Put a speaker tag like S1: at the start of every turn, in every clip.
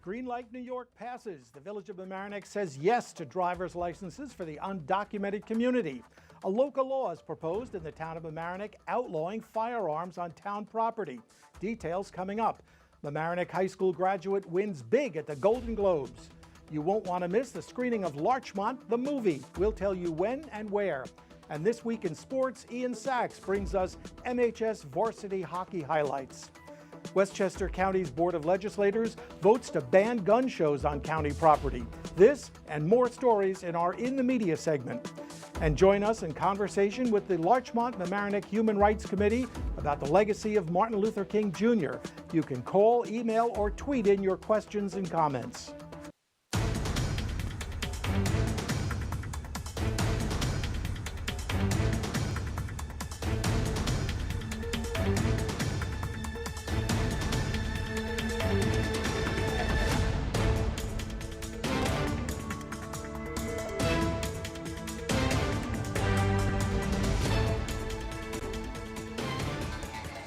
S1: Green Light New York passes. The Village of Mamaroneck says yes to driver's licenses for the undocumented community. A local law is proposed in the town of Mamaroneck outlawing firearms on town property. Details coming up. Mamaroneck High School graduate wins big at the Golden Globes. You won't want to miss the screening of Larchmont, the movie. We'll tell you when and where. And this week in sports, Ian Sachs brings us MHS varsity hockey highlights. Westchester County's Board of Legislators votes to ban gun shows on county property. This and more stories in our In the Media segment. And join us in conversation with the Larchmont Mamaroneck Human Rights Committee about the legacy of Martin Luther King Jr. You can call, email, or tweet in your questions and comments.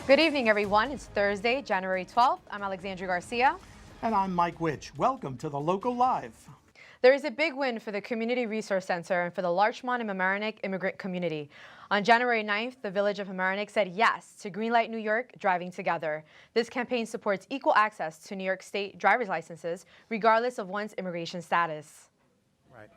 S2: Good evening, everyone. It's Thursday, January 12th. I'm Alexandria Garcia.
S1: And I'm Mike Witch. Welcome to the Local Live.
S2: There is a big win for the Community Resource Center and for the Larchmont and Mamaroneck immigrant community. On January 9th, the Village of Mamaroneck said yes to Green Light New York driving together. This campaign supports equal access to New York State driver's licenses, regardless of one's immigration status.
S3: Right.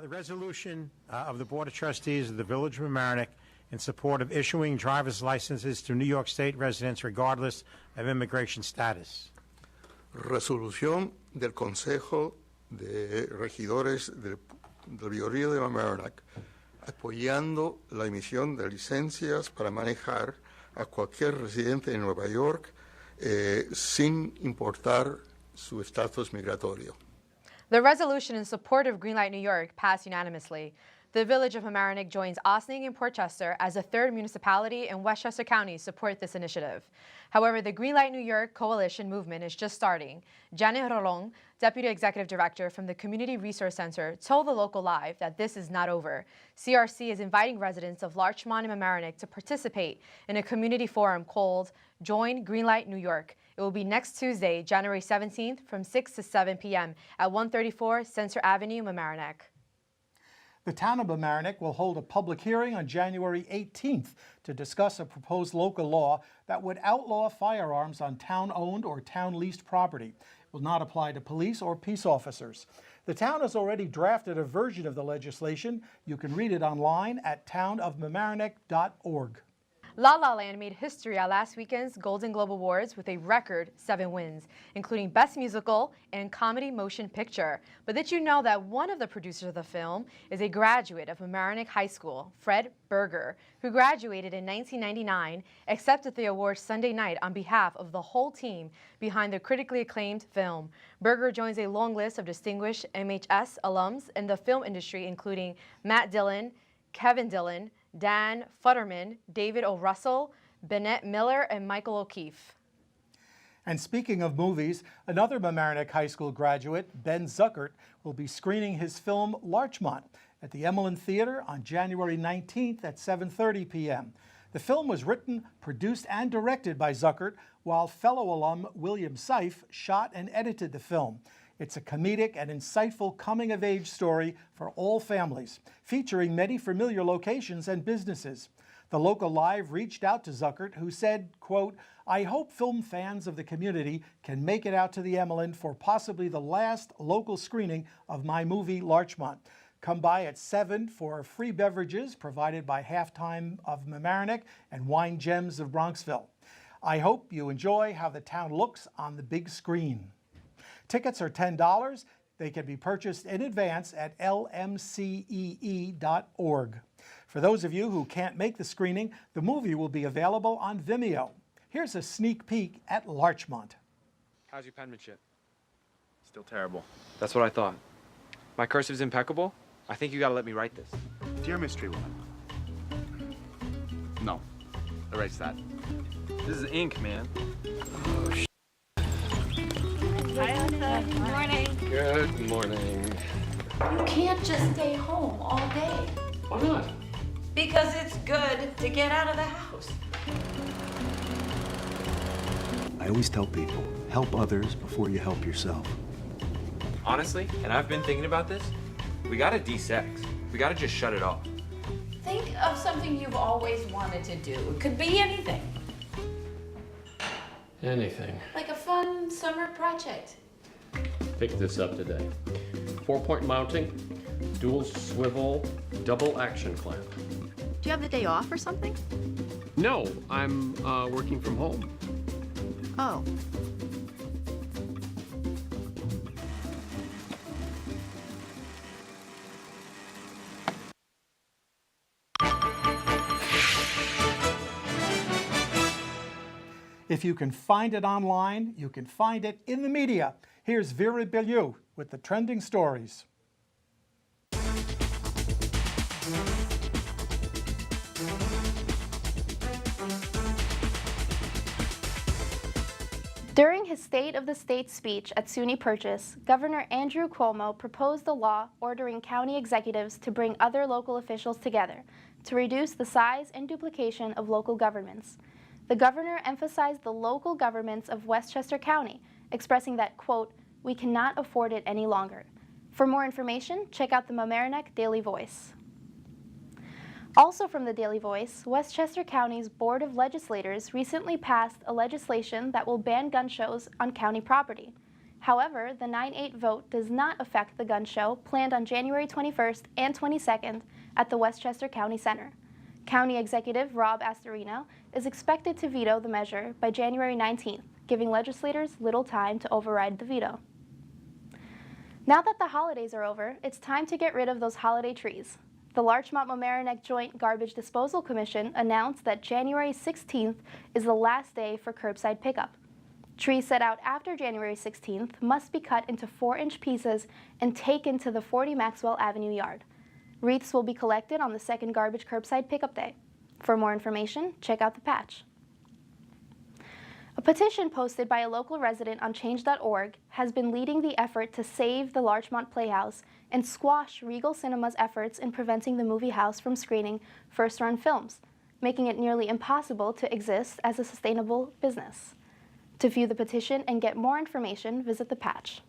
S3: The resolution of the Board of Trustees of the Village of Mamaroneck in support of issuing driver's licenses to New York State residents regardless of immigration status.
S4: Resolución del Consejo de Regidores del Biorío de Mamaroneck apoyando la emisión de licencias para manejar a cualquier residente en Nueva York sin importar su estatus migratorio.
S2: The resolution in support of Green Light New York passed unanimously. The Village of Mamaroneck joins Ossining and Portchester as the third municipality in Westchester County to support this initiative. However, the Green Light New York coalition movement is just starting. Janet Rolón, Deputy Executive Director from the Community Resource Center, told the Local Live that this is not over. CRC is inviting residents of Larchmont and Mamaroneck to participate in a community forum called Join Green Light New York. It will be next Tuesday, January 17th from 6 to 7 p.m. at 134 Center Avenue, Mamaroneck.
S1: The town of Mamaroneck will hold a public hearing on January 18th to discuss a proposed local law that would outlaw firearms on town-owned or town-leased property. It will not apply to police or peace officers. The town has already drafted a version of the legislation. You can read it online at townofmamaroneck.org.
S2: La La Land made history at last weekend's Golden Globe Awards with a record 7 wins, including Best Musical and Comedy Motion Picture. But did you know that one of the producers of the film is a graduate of Mamaroneck High School, Fred Berger, who graduated in 1999, accepted the award Sunday night on behalf of the whole team behind the critically acclaimed film. Berger joins a long list of distinguished MHS alums in the film industry, including Matt Dillon, Kevin Dillon, Dan Futterman, David O. Russell, Bennett Miller, and Michael O'Keefe.
S1: And speaking of movies, another Mamaroneck High School graduate, Ben Zuckert, will be screening his film Larchmont at the Emmelyn Theater on January 19th at 7:30 p.m. The film was written, produced, and directed by Zuckert, while fellow alum William Seif shot and edited the film. It's a comedic and insightful coming-of-age story for all families, featuring many familiar locations and businesses. The Local Live reached out to Zuckert, who said, quote, "I hope film fans of the community can make it out to the Emmelyn for possibly the last local screening of my movie, Larchmont. Come by at 7 for free beverages provided by Halftime of Mamaroneck and Wine Gems of Bronxville. I hope you enjoy how the town looks on the big screen." Tickets are $10. They can be purchased in advance at lmcee.org. For those of you who can't make the screening, the movie will be available on Vimeo. Here's a sneak peek at Larchmont.
S5: How's your penmanship? Still terrible. That's what I thought. My cursive's impeccable. I think you gotta let me write this.
S6: Dear Mystery Woman. No. Erase that.
S5: This is ink, man.
S7: Hi, Alyssa. Good morning.
S8: Good morning.
S7: You can't just stay home all day.
S8: Why not?
S7: Because it's good to get out of the house.
S9: I always tell people, Help others before you help yourself.
S5: Honestly, and I've been thinking about this, we gotta de-sex. We gotta just shut it off.
S7: Think of something you've always wanted to do. It could be anything.
S8: Anything.
S7: Like a fun summer project.
S8: Pick this up today. 4-point mounting, dual swivel, double action clamp.
S10: Do you have the day off or something?
S8: No, I'm working from home.
S10: Oh.
S1: If you can find it online, you can find it in the media. Here's Vera Bellew with the trending stories.
S11: During his State of the State speech at SUNY Purchase, Governor Andrew Cuomo proposed a law ordering county executives to bring other local officials together to reduce the size and duplication of local governments. The governor emphasized the local governments of Westchester County, expressing that, quote, "We cannot afford it any longer." For more information, check out the Mamaroneck Daily Voice. Also from the Daily Voice, Westchester County's Board of Legislators recently passed a legislation that will ban gun shows on county property. However, the 9-8 vote does not affect the gun show planned on January 21st and 22nd at the Westchester County Center. County Executive Rob Astorino is expected to veto the measure by January 19th, giving legislators little time to override the veto. Now that the holidays are over, it's time to get rid of those holiday trees. The Larchmont-Mamaroneck Joint Garbage Disposal Commission announced that January 16th is the last day for curbside pickup. Trees set out after January 16th must be cut into 4-inch pieces and taken to the 40 Maxwell Avenue yard. Wreaths will be collected on the second garbage curbside pickup day. For more information, check out the patch. A petition posted by a local resident on change.org has been leading the effort to save the Larchmont Playhouse and squash Regal Cinema's efforts in preventing the movie house from screening first-run films, making it nearly impossible to exist as a sustainable business. To view the petition and get more information, visit the patch.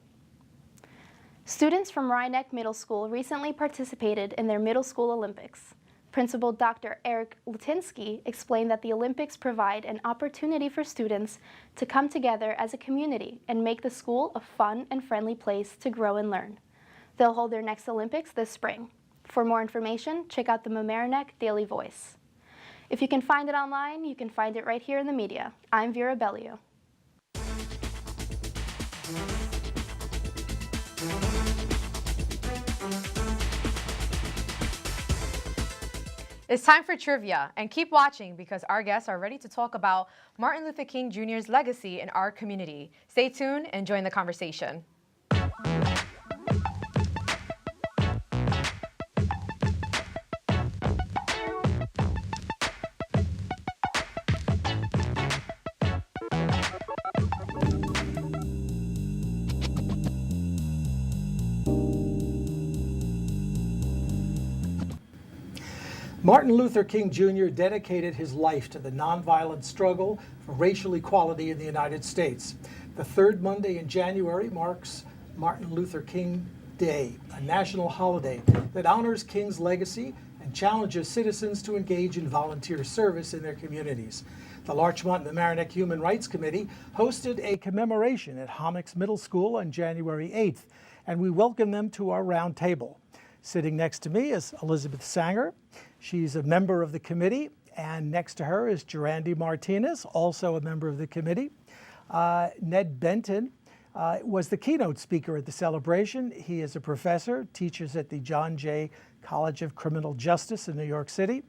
S11: Students from Rhinebeck Middle School recently participated in their Middle School Olympics. Principal Dr. Eric Lutinsky explained that the Olympics provide an opportunity for students to come together as a community and make the school a fun and friendly place to grow and learn. They'll hold their next Olympics this spring. For more information, check out the Mamaroneck Daily Voice. If you can find it online, you can find it right here in the media. I'm Vera Bellew.
S2: It's time for trivia, and keep watching because our guests are ready to talk about Martin Luther King Jr.'s legacy in our community. Stay tuned and join the conversation.
S1: Martin Luther King Jr. dedicated his life to the nonviolent struggle for racial equality in the United States. The third Monday in January marks Martin Luther King Day, a national holiday that honors King's legacy and challenges citizens to engage in volunteer service in their communities. The Larchmont-Mamaroneck Human Rights Committee hosted a commemoration at Hommox Middle School on January 8th, and we welcome them to our round table. Sitting next to me is Elizabeth Sanger. She's a member of the committee, and next to her is Gerandi Martinez, also a member of the committee. Ned Benton was the keynote speaker at the celebration. He is a professor, teaches at the John Jay College of Criminal Justice in New York City.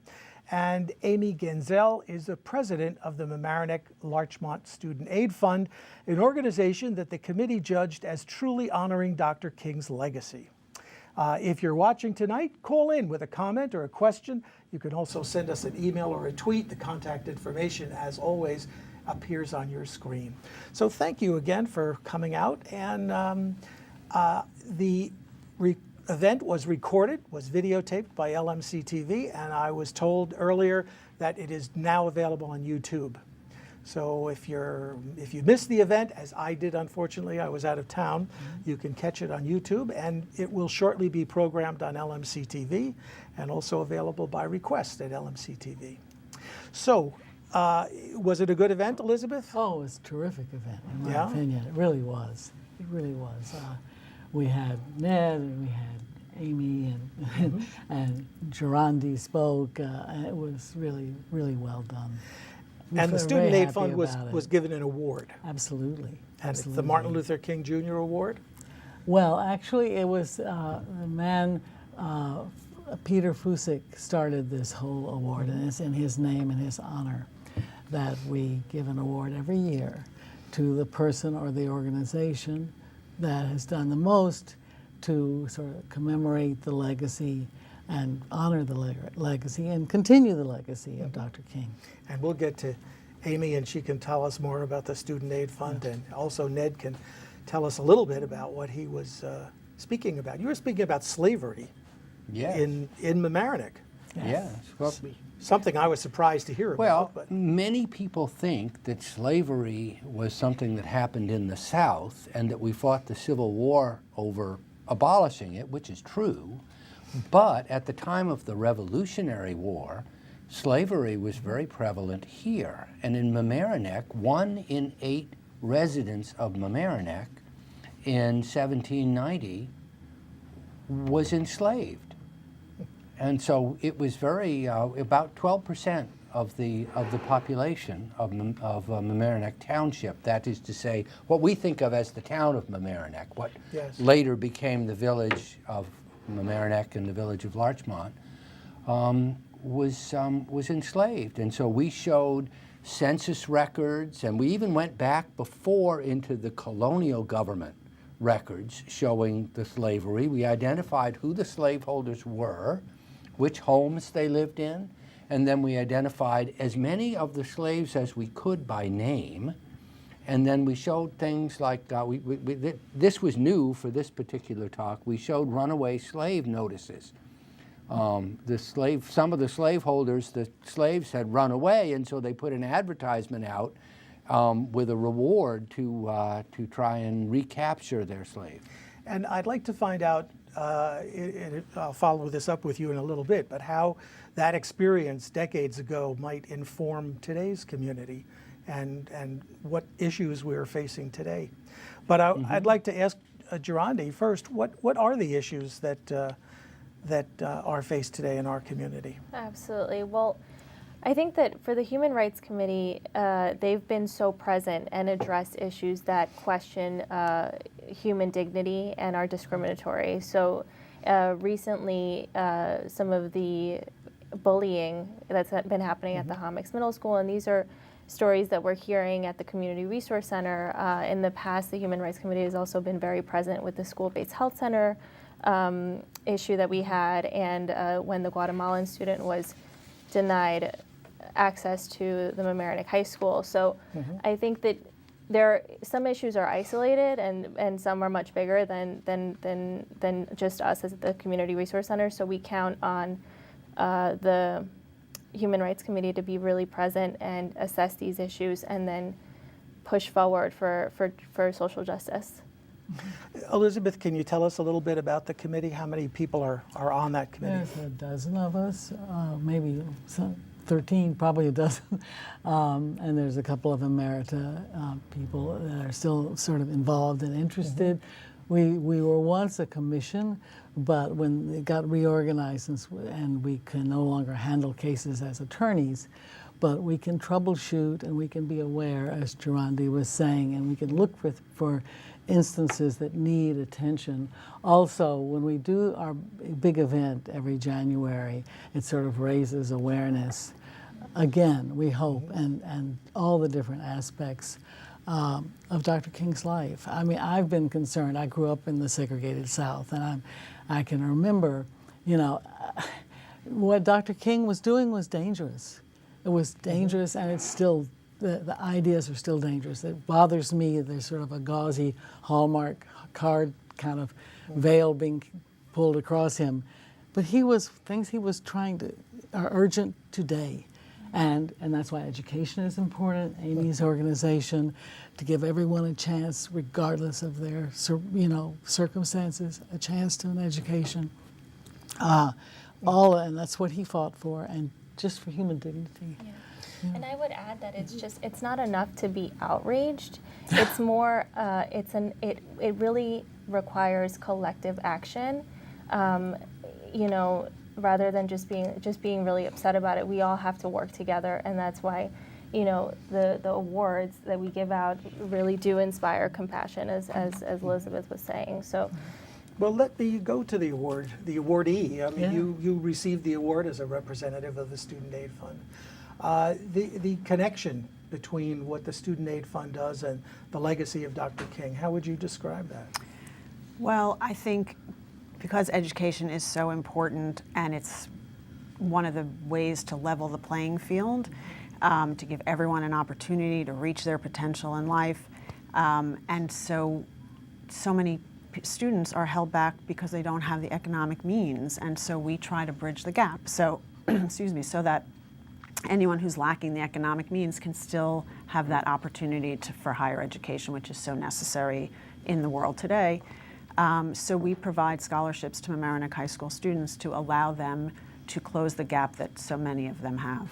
S1: And Amy Genzel is the president of the Mamaroneck Larchmont Student Aid Fund, an organization that the committee judged as truly honoring Dr. King's legacy. If you're watching tonight, call in with a comment or a question. You can also send us an email or a tweet. The contact information, as always, appears on your screen. So thank you again for coming out. And the event was recorded, was videotaped by LMC TV, and I was told earlier that it is now available on YouTube. So if you missed the event, as I did, unfortunately, I was out of town, you can catch it on YouTube, and it will shortly be programmed on LMC TV and also available by request at LMC TV. So, was it a good event, Elizabeth?
S12: Oh, it was a terrific event, in my
S1: Yeah?
S12: opinion. It really was. It really was. We had Ned and we had Amy and Gerandi spoke. It was really, really well done.
S1: And the
S12: We're
S1: Student
S12: very
S1: Aid
S12: happy
S1: Fund
S12: about it.
S1: was given an award.
S12: Absolutely.
S1: And it's the
S12: Absolutely.
S1: Martin Luther King Jr. Award?
S12: Well, actually, it was the man, Peter Fusik, started this whole award, and it's in his name and his honor that we give an award every year to the person or the organization that has done the most to sort of commemorate the legacy and honor the legacy and continue the legacy of Dr. King.
S1: And we'll get to Amy, and she can tell us more about the Student Aid Fund, and also Ned can tell us a little bit about what he was speaking about. You were speaking about slavery in Mamaroneck.
S13: Yes. Well,
S1: Something I was surprised to hear about.
S13: well,
S1: But
S13: many people think that slavery was something that happened in the South and that we fought the Civil War over abolishing it, which is true. But at the time of the Revolutionary War, slavery was very prevalent here. And in Mamaroneck, 1 in 8 residents of Mamaroneck in 1790 was enslaved. And so it was very, about 12% of the population of Mamaroneck Township, that is to say, what we think of as the town of Mamaroneck, what later became the village of Mamaroneck and the village of Larchmont, was enslaved. And so we showed census records, and we even went back before into the colonial government records showing the slavery. We identified who the slaveholders were, which homes they lived in, and then we identified as many of the slaves as we could by name. And then we showed things like, this was new for this particular talk, we showed runaway slave notices. Some of the slaveholders, the slaves had run away, and so they put an advertisement out with a reward to try and recapture their slave.
S1: And I'd like to find out, I'll follow this up with you in a little bit, but how that experience decades ago might inform today's community and what issues we're facing today. But I'd like to ask Gerandi first, what are the issues that are faced today in our community?
S11: Absolutely. Well, I think that for the Human Rights Committee, they've been so present and addressed issues that question human dignity and are discriminatory. So recently, some of the bullying that's been happening at the Homix Middle School, and these are stories that we're hearing at the Community Resource Center. In the past, the Human Rights Committee has also been very present with the school-based health center issue that we had, and when the Guatemalan student was denied access to the Mamaroneck High School. So I think that some issues are isolated, and some are much bigger than just us as the Community Resource Center. So we count on the Human Rights Committee to be really present and assess these issues, and then push forward for social justice.
S1: Elizabeth, can you tell us a little bit about the committee? How many people are on that committee?
S12: There's a dozen of us, maybe 13, probably a dozen. And there's a couple of emerita people that are still sort of involved and interested. We were once a commission, but when it got reorganized and we can no longer handle cases as attorneys, but we can troubleshoot and we can be aware, as Gerandi was saying, and we can look for instances that need attention. Also, when we do our big event every January, it sort of raises awareness. Again, we hope, and all the different aspects of Dr. King's life. I mean, I've been concerned. I grew up in the segregated South, and I can remember, what Dr. King was doing was dangerous. It was dangerous, and it's still, the ideas are still dangerous. It bothers me there's sort of a gauzy Hallmark card kind of veil being pulled across him. But things he was trying to, are urgent today. And that's why education is important. Amy's organization, to give everyone a chance, regardless of their circumstances, a chance to an education. And that's what he fought for, and just for human dignity.
S14: Yeah. And I would add that it's not enough to be outraged. It's more, it really requires collective action. Rather than just being really upset about it, we all have to work together, and that's why, the awards that we give out really do inspire compassion, as Elizabeth was saying. So.
S1: Well, let me go to the award, the awardee. I mean, you received the award as a representative of the Student Aid Fund. The connection between what the Student Aid Fund does and the legacy of Dr. King, how would you describe that?
S15: Well, I think because education is so important, and it's one of the ways to level the playing field, to give everyone an opportunity to reach their potential in life. And so many students are held back because they don't have the economic means, and so we try to bridge the gap. So, excuse me, so that anyone who's lacking the economic means can still have that opportunity for higher education, which is so necessary in the world today. So we provide scholarships to Mamaroneck High School students to allow them to close the gap that so many of them have.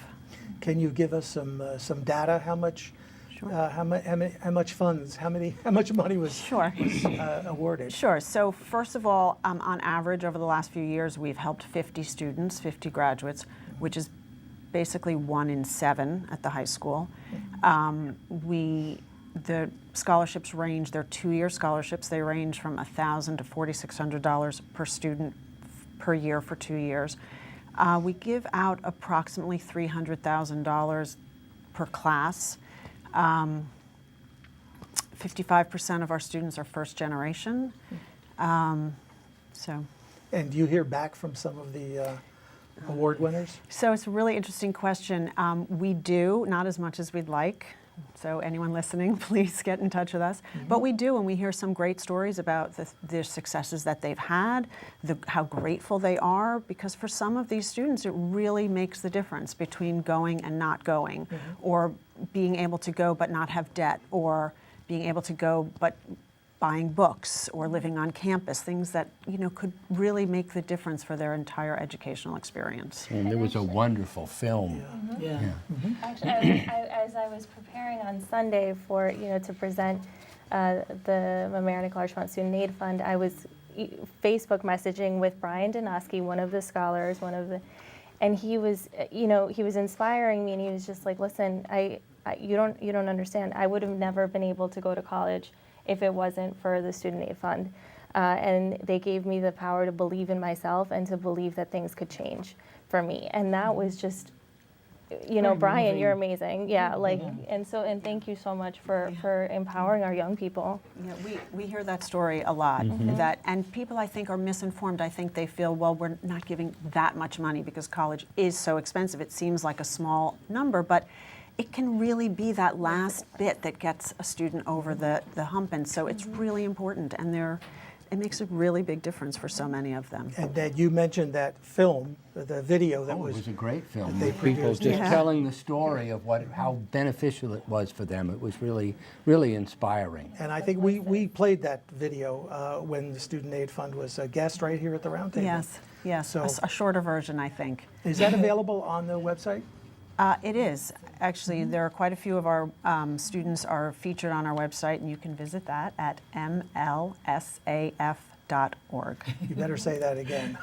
S1: Can you give us some data? How much? Sure. How much funds? How much money was awarded?
S15: Sure. So first of all, on average, over the last few years, we've helped 50 students, 50 graduates, which is basically 1 in 7 at the high school. The scholarships range, they're 2-year scholarships. They range from $1,000 to $4,600 per student per year for 2 years. We give out approximately $300,000 per class. 55% of our students are first generation.
S1: And do you hear back from some of the award winners?
S15: So it's a really interesting question. We do, not as much as we'd like. So anyone listening, please get in touch with us. Mm-hmm. But we do, and we hear some great stories about the successes that they've had, how grateful they are, because for some of these students, it really makes the difference between going and not going, or being able to go but not have debt, or being able to go but buying books or living on campus, things that could really make the difference for their entire educational experience.
S13: And there was a wonderful film.
S14: Actually, as I was preparing on Sunday for to present the Mamaroneck Larchmont Student Aid Fund, I was Facebook messaging with Brian Donosky, one of the scholars, and he was he was inspiring me, and he was just like, listen, you don't understand. I would have never been able to go to college if it wasn't for the Student Aid Fund. And they gave me the power to believe in myself and to believe that things could change for me. And that was just, Brian, you're amazing. Yeah, and thank you so much for empowering our young people.
S15: Yeah, we hear that story a lot, and people I think are misinformed. I think they feel, well, we're not giving that much money because college is so expensive. It seems like a small number, but it can really be that last bit that gets a student over the hump, and so it's really important, and it makes a really big difference for so many of them.
S1: And then you mentioned that film, the video that
S13: was a great film.
S1: They
S13: People just telling the story of how beneficial it was for them. It was really, really inspiring.
S1: And I think we played that video when the Student Aid Fund was a guest right here at the round table.
S15: Yes, so, a shorter version, I think.
S1: Is that available on the website?
S15: It is. Actually, there are quite a few of our students are featured on our website, and you can visit that at mlsaf.org.
S1: You better say that again.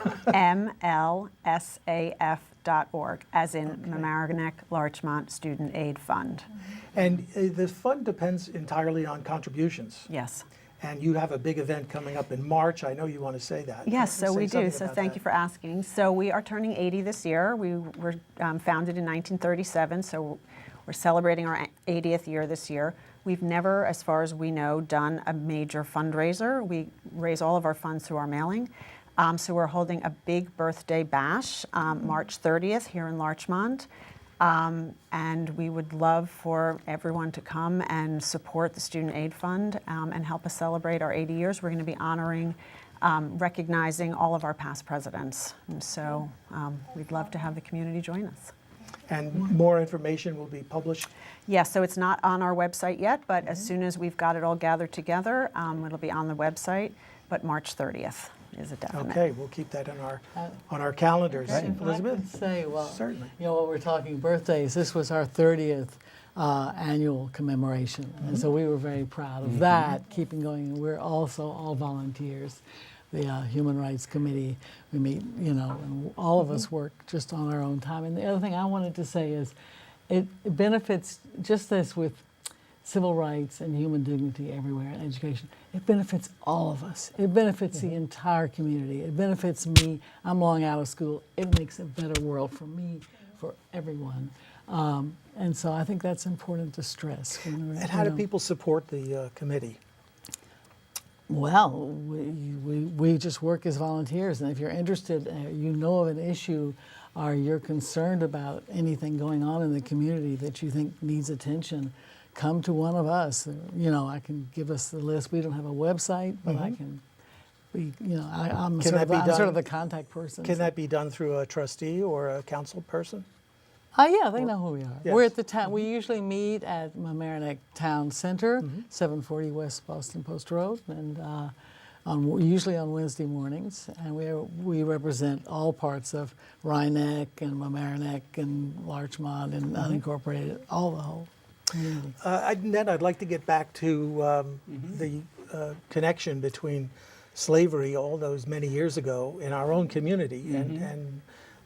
S15: mlsaf.org, as in Mamaroneck Larchmont Student Aid Fund.
S1: And the fund depends entirely on contributions.
S15: Yes.
S1: And you have a big event coming up in March. I know you want to say that.
S15: Yes, so we do. So thank you for asking. So we are turning 80 this year. We were founded in 1937, so we're celebrating our 80th year this year. We've never, as far as we know, done a major fundraiser. We raise all of our funds through our mailing. So we're holding a big birthday bash March 30th here in Larchmont. And we would love for everyone to come and support the Student Aid Fund and help us celebrate our 80 years. We're going to be honoring, recognizing all of our past presidents. And so we'd love to have the community join us.
S1: And more information will be published?
S15: Yes, so it's not on our website yet, but as soon as we've got it all gathered together, it'll be on the website, but March 30th is a definite.
S1: Okay, we'll keep that on our calendars.
S12: If I could
S1: Elizabeth?
S12: say, well,
S1: Certainly.
S12: you know, while we're talking birthdays, this was our 30th annual commemoration. And so we were very proud of that, keeping going. And we're also all volunteers. The Human Rights Committee, we meet, you know, and all of us work just on our own time. And the other thing I wanted to say is it benefits, just as with civil rights and human dignity everywhere in education, it benefits all of us. It benefits the entire community. It benefits me. I'm long out of school. It makes a better world for me, for everyone. And so I think that's important to stress.
S1: And how do people support the committee?
S12: Well, we just work as volunteers, and if you're interested, you know of an issue, or you're concerned about anything going on in the community that you think needs attention, come to one of us. You know, I can give us the list. We don't have a website, but I can be, you know, I'm sort of the contact person.
S1: Can that be done through a trustee or a council person?
S12: Yeah, they know who we are.
S1: Yes.
S12: We're at the town. We usually meet at Mamaroneck Town Center, 740 West Boston Post Road, and usually on Wednesday mornings. And we represent all parts of Rhinebeck and Mamaroneck and Larchmont and unincorporated, all the whole community.
S1: Ned, I'd like to get back to the connection between slavery all those many years ago in our own community and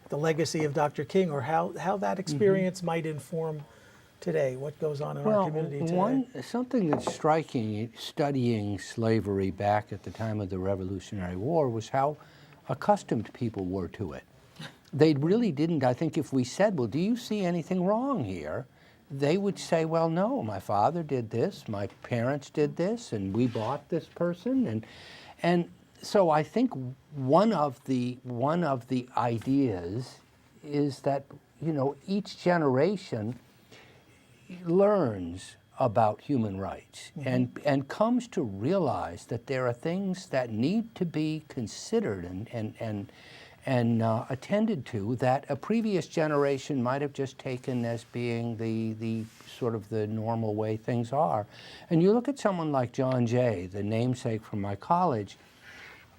S1: the legacy of Dr. King, or how that experience might inform today, what goes on in our community today.
S13: Something that's striking studying slavery back at the time of the Revolutionary War was how accustomed people were to it. They really didn't, I think if we said, well, do you see anything wrong here? They would say, well, no, my father did this, my parents did this, and we bought this person. And so I think one of the ideas is that, you know, each generation learns about human rights and comes to realize that there are things that need to be considered and attended to that a previous generation might have just taken as being the sort of the normal way things are. And you look at someone like John Jay, the namesake from my college.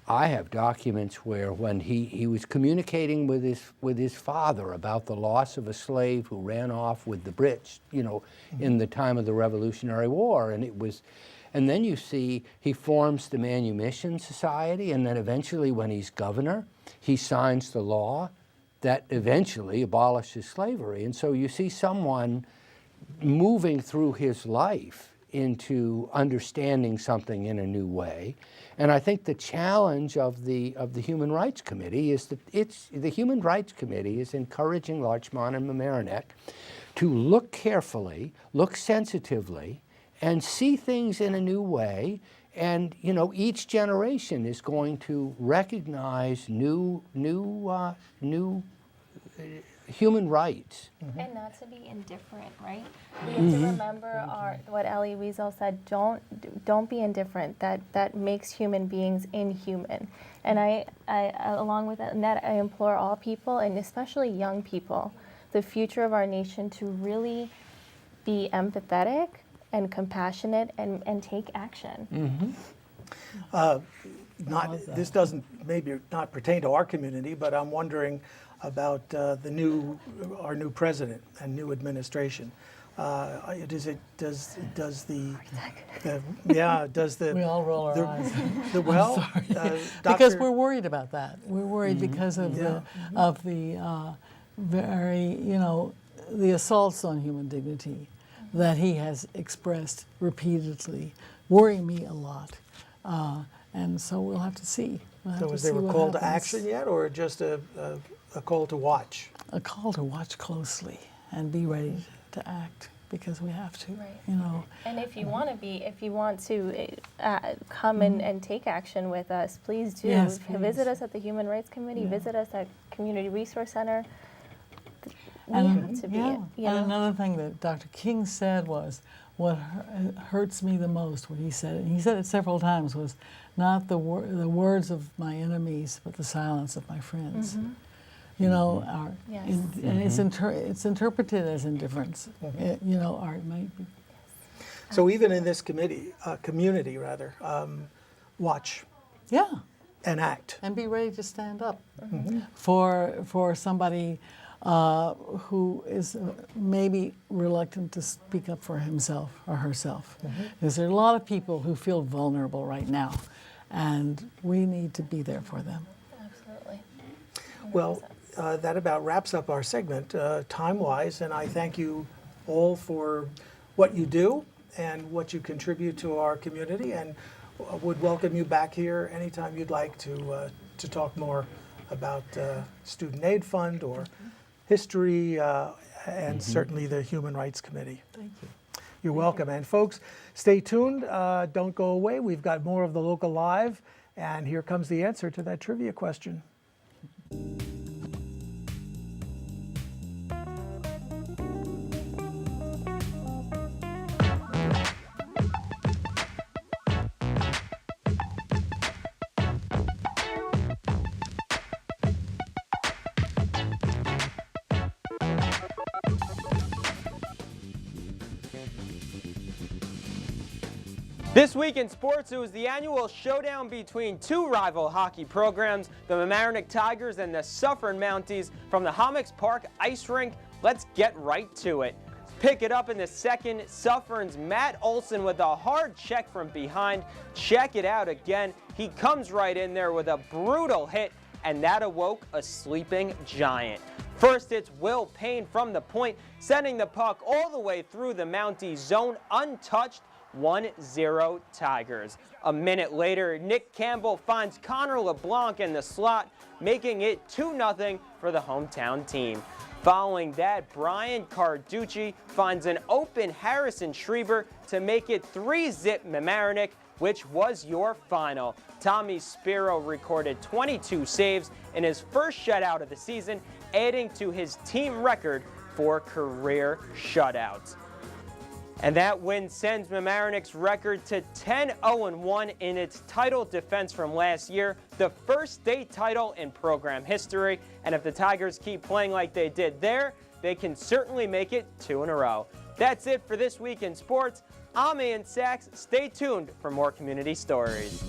S13: I have documents where when he was communicating with his father about the loss of a slave who ran off with the Brits, you know, in the time of the Revolutionary War, and then you see he forms the Manumission Society, and then eventually when he's governor, he signs the law that eventually abolishes slavery. And so you see someone moving through his life into understanding something in a new way. And I think the challenge of the Human Rights Committee is that the Human Rights Committee is encouraging Larchmont and Mamaroneck to look carefully, look sensitively, and see things in a new way. And you know, each generation is going to recognize new human rights.
S14: And not to be indifferent, right? We have to remember what Elie Wiesel said, don't be indifferent. That makes human beings inhuman. And I along with that, I implore all people, and especially young people, the future of our nation, to really be empathetic and compassionate and take action.
S1: This doesn't maybe not pertain to our community, but I'm wondering about our new president and new administration. Does the
S12: we all roll our eyes.
S1: Because
S12: we're worried about that. We're worried because of the very, you know, the assaults on human dignity that he has expressed repeatedly worry me a lot. And so we'll have to see.
S1: So is there a call to action yet, or just a call to watch?
S12: A call to watch closely and be ready to act, because we have to, you know.
S14: And if you want to come and take action with us, please do.
S12: Yes, please.
S14: Visit us at the Human Rights Committee. Visit us at Community Resource Center. We
S12: And,
S14: have to be.
S12: and another thing that Dr. King said was, what hurts me the most, what he said, and he said it several times, was not the words of my enemies, but the silence of my friends. you know, our,
S14: Yes.
S12: and it's interpreted as indifference. You know, art might be.
S1: So even in this community, watch.
S12: Yeah.
S1: And act.
S12: And be ready to stand up for somebody who is maybe reluctant to speak up for himself or herself. Because there are a lot of people who feel vulnerable right now, and we need to be there for them.
S14: Absolutely.
S1: Well, that about wraps up our segment time-wise, and I thank you all for what you do and what you contribute to our community, and would welcome you back here anytime you'd like to talk more about Student Aid Fund or history and certainly the Human Rights Committee.
S12: Thank you.
S1: You're welcome. And folks, stay tuned. Don't go away. We've got more of the Local Live, and here comes the answer to that trivia question.
S16: This week in sports, it was the annual showdown between two rival hockey programs, the Mamaroneck Tigers and the Suffern Mounties from the Hommocks Park Ice Rink. Let's get right to it. Pick it up in the second, Suffern's Matt Olson with a hard check from behind. Check it out again. He comes right in there with a brutal hit, and that awoke a sleeping giant. First, it's Will Payne from the point, sending the puck all the way through the Mounties zone untouched. 1-0 Tigers. A minute later, Nick Campbell finds Connor LeBlanc in the slot, making it 2-0 for the hometown team. Following that, Brian Carducci finds an open Harrison Schreiber to make it 3-0 Mamaroneck, which was your final. Tommy Spiro recorded 22 saves in his first shutout of the season, adding to his team record for career shutouts. And that win sends Mamaroneck's record to 10-0-1 in its title defense from last year, the first state title in program history. And if the Tigers keep playing like they did there, they can certainly make it 2 in a row. That's it for this week in sports. I'm Ian Sachs. Stay tuned for more community stories.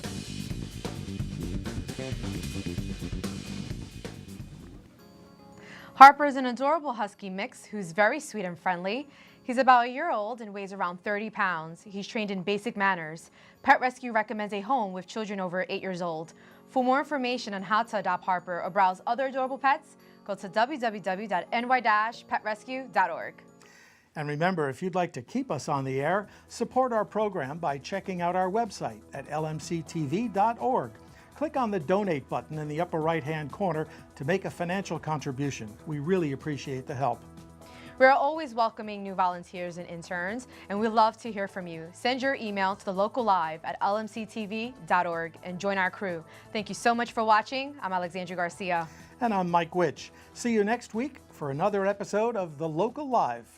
S2: Harper is an adorable husky mix who's very sweet and friendly. He's about a year old and weighs around 30 pounds. He's trained in basic manners. Pet Rescue recommends a home with children over 8 years old. For more information on how to adopt Harper or browse other adorable pets, go to www.ny-petrescue.org.
S1: And remember, if you'd like to keep us on the air, support our program by checking out our website at lmctv.org. Click on the donate button in the upper right-hand corner to make a financial contribution. We really appreciate the help.
S2: We're always welcoming new volunteers and interns, and we love to hear from you. Send your email to the Local Live at lmctv.org and join our crew. Thank you so much for watching. I'm Alexandria Garcia.
S1: And I'm Mike Witch. See you next week for another episode of The Local Live.